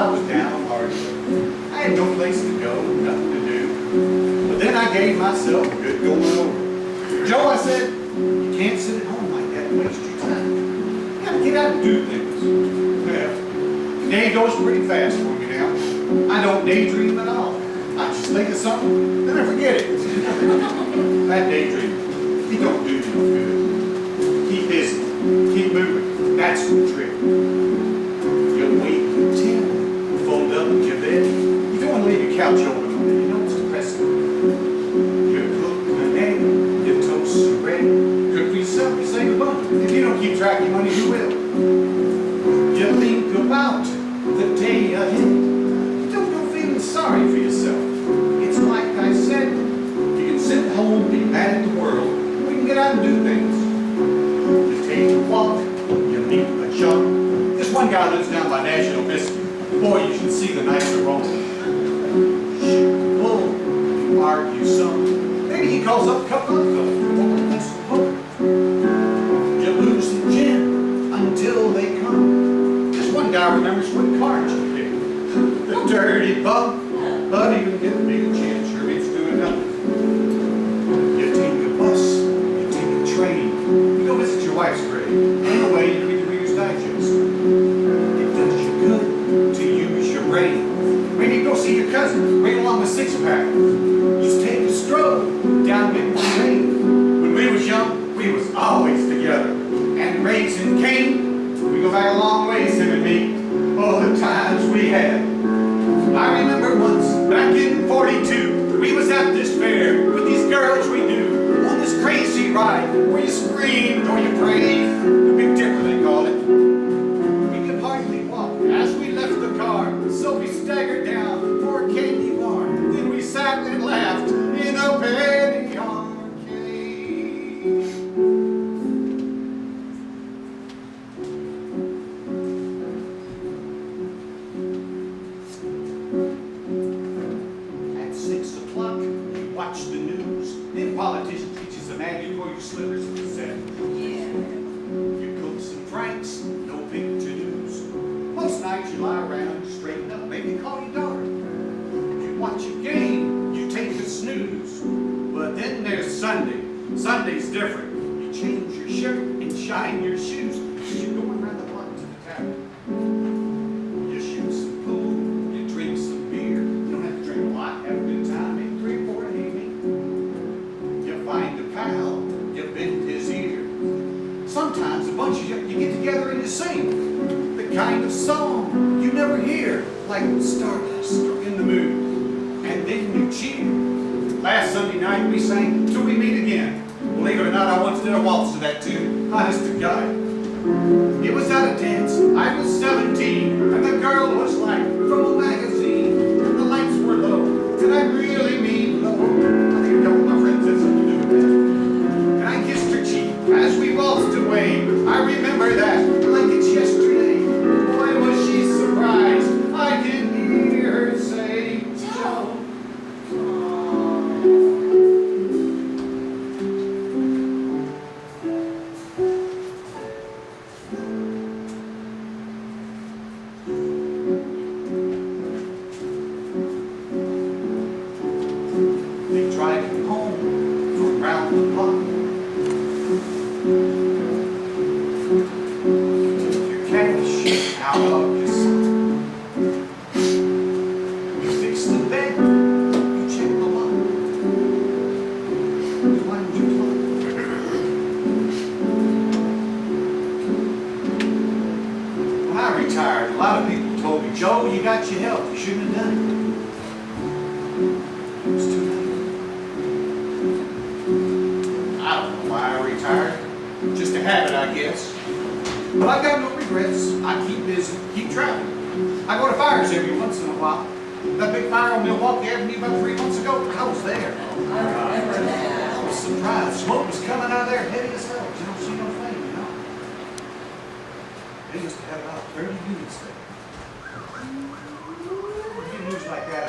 I was down hard. I had no place to go, nothing to do. But then I gave myself a good going over. Joe, I said, you can't sit at home like that and waste your time. You gotta get out and do things. Well, the day goes pretty fast for me now. I don't daydream at all. I just think of something, then I forget it. That daydream, he don't do you no good. Keep busy, keep moving. That's the trick. You wait until you fold up in your bed. You don't want to leave your couch open on it. You know it's depressing. You cook an egg, you toast some bread. Cook for yourself, you save a bunch. If you don't keep track of your money, you will. You think about the day ahead. You don't go feeling sorry for yourself. It's like I said, you can sit at home, be mad at the world. We can get out and do things. You take a walk, you meet a chum. This one guy lives down by National Biscuit. Boy, you should see the nights are rolling. Shoot the bull, you argue some. Maybe he calls up a couple of them. You lose the gin until they come. This one guy remembers what cards you picked. The dirty bug, but even get a big chance, sure it's doing nothing. You take a bus, you take a train, you go visit your wife's grave. On the way, you read the Reader's Digest. It does you good to use your brain. Maybe you go see your cousin, bring along a six-pack. Just take a stroll down memory lane. When we was young, we was always together. And raising Cain, we go back a long ways, him and me. Oh, the times we had. I remember once, back in 42, we was at this fair with these girls we knew on this crazy ride where you screamed or you prayed, the Big Dipper they call it. We could hardly walk as we left the car, so we staggered down for a candy bar. Then we sat and laughed in a penny arcade. Watch the news. Then politician teaches a man you wear your slippers in the set. Yeah. You cook some franks, no big to-dos. Most nights you lie around, you straighten up, maybe call your daughter. You watch a game, you take a snooze. But then there's Sunday. Sunday's different. You change your shirt and shine your shoes. You're going around the block to the tavern. You shoot some pool, you drink some beer. You don't have to drink a lot, have a good time, maybe 3 or 4 an evening. You find a pal, you bend his ear. Sometimes a bunch of you get together and you sing the kind of song you never hear, like Stardust or In the Mood. And then you cheer. Last Sunday night we sang Till We Meet Again. Believe it or not, I once did a waltz to that tune. Honest to God. It was at a dance. I was 17, and the girl was like from a magazine. And the lights were low, and I really mean low. I think a couple of my friends had something to do with that. And I kissed her cheek as we waltzed away. I remember that like it's yesterday. Boy, was she surprised. I didn't hear her say, Joe. They drive you home from round the block. Take your cash out of your sock. You fix the bed, you check the lock. You wind your clock. When I retired, a lot of people told me, Joe, you got your health, you shouldn't have done it. It was too late. I don't know why I retired. Just a habit, I guess. But I got no regrets. I keep busy, keep traveling. I go to fires every once in a while. That big fire on Milwaukee Avenue about 3 months ago, I was there. I remember that. I was surprised. Smoke was coming out of there heavy as hell. You don't see no flame, you know. They used to have about 30 units there. You get news like that,